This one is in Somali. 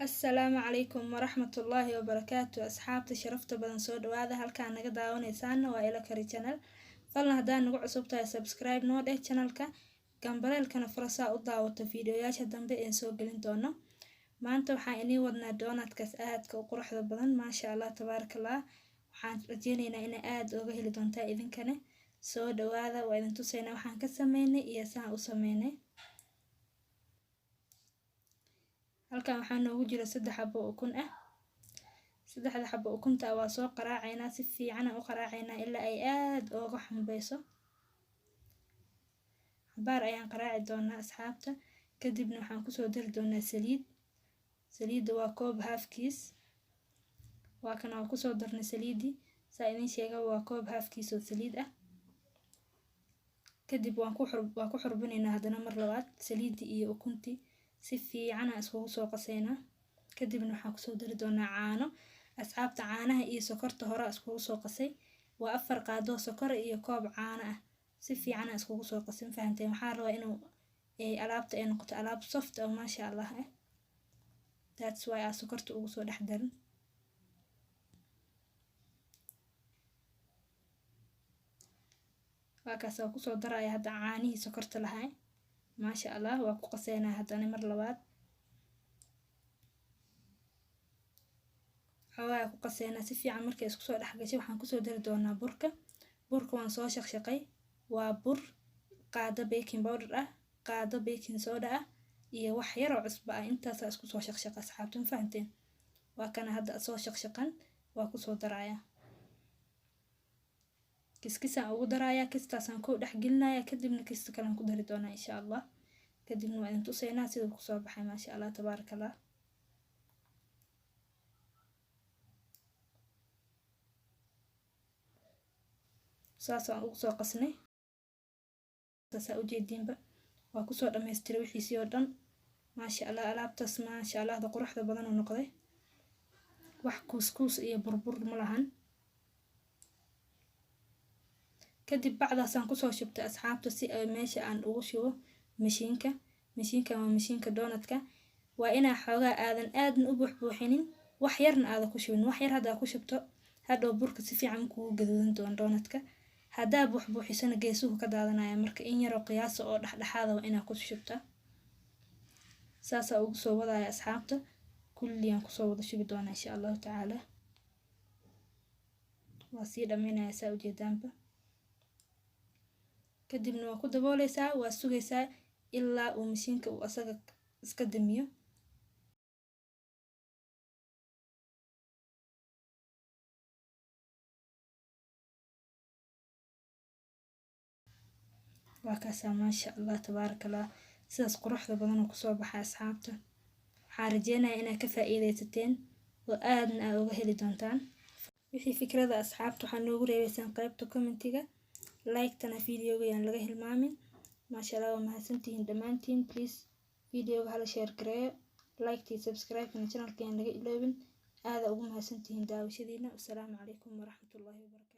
السلام عليكم ورحمة الله وبركاته. أصحابتي شرفت بدن سو dhawaada halkaan naga daawanaysaana waa ila kari channel falna hadaan nagu cusub tahay subscribe noo dheh channelka gambaleelkana furasa u daawato fiidiyoyaasha dambe ee soo gelin doono. Maanta waxaan inii wadnaa donutkas aadka u quruxda badan maasha Allah tabarakallah. Waxaan rajeynaynaa in aad uga heli doontaa idinkana soo dhawaada waa idin tusaynaa waxaan ka sameynay iyo saan u sameynay. halkaan waxaa noogu jira 3 xabo ukun ah. 3 xabo ukunta waa soo qaraacaynaa si fiican u qaraacaynaa ilaa ay aad uga xumbayso. xabaar ayaan qaraaci doonaa asxaabta kadibna waxaan ku soo dari doonaa saliid. saliidda waa koob half kiis. waa kan aan ku soo darnay saliidii saa idin sheega waa koob half kiis oo saliid ah. kadib waan ku xurbinaynaa hadana mar labaad saliidii iyo ukuntii si fiican isku soo qaseynaa. kadibna waxaan ku soo dari doonaa caano. asxaabta caanaha iyo sokorta hore isku soo qasay waa 4 qaado sokor iyo koob caano ah si fiican isku soo qasin fahanteen. waxaan rabaa inuu alaabta ay noqoto alaab soft oo maasha Allah ah. that's why aan sokorta ugu soo dhex darin. waa kaas oo ku soo daraya hadda caanihii sokorta lahaay maasha Allah waa ku qaseynaa hadana mar labaad. waa ku qaseynaa si fiican markay isku soo dhex gashay waxaan ku soo dari doonaa burka. burka waan soo shaqshaqay waa bur qaado baking powder ah qaado baking soda ah iyo wax yar oo cusbo ah intaas isku soo shaqshaqay asxaabtu fahanteen. waa kana hadda soo shaqshaqan waa ku soo daraya kiskisaan ugu daraya kistaasaan ku dhex gelinaya kadibna kista kale aan ku dari doonaa insha Allah. kadibna waa idin tusaynaa sida uu ku soo baxay maasha Allah tabarakallah. saasaan ugu soo qasnay saasa u jeedinba waa ku soo dhameystiray wixiisii oo dhan maasha Allah. alaabtaas maasha Allah quruxda badan oo noqday wax kuuskuus iyo burbur ma lahan. kadib bacdaasaan ku soo shubtay asxaabta si ay meesha aan ugu shubo mashiinka. mashiinka waa mashiinka donutka waa inaa xoogaa aadan aadna u buuxbuuxinin wax yarna aad ku shubin. wax yar hadaa ku shubto hadhow burka si fiican kugu gaduudan doon donutka. hadaa buuxbuuxisana geesuhu ka daadanaya marka in yar oo qiyaas oo dhaxdhaxaad ah inaa ku shubta. saasa ugu soo wadaya asxaabta kulliyaan ku soo wada shubi doonaa insha Allah taala. waa sii dhameynaya saa u jeedaanba. kadibna waa ku dabooleysaa waa sugaysaa ilaa uu mashiinka uu asaga iska damiyo. waa kaas maasha Allah tabarakallah sidaas quruxda badan ku soo baxay asxaabta. waxaan rajeynayaa inaad ka faa'iideysateen oo aadna aad uga heli doontaan. wixii fikrada asxaabta waxaan noogu reebaysaan qaybta commentiga like-tana fiidiyoga yaan laga hilmaamin. maasha Allah waa mahadsantihiin dhammaantiin. please fiidiyoga hala share gareeyo like iyo subscribe kana channelka yaan laga iloobin. aad ugu mahadsantihiin daawashadiina. assalaamu calaykum waraxmatullaahi wabarakaatuh.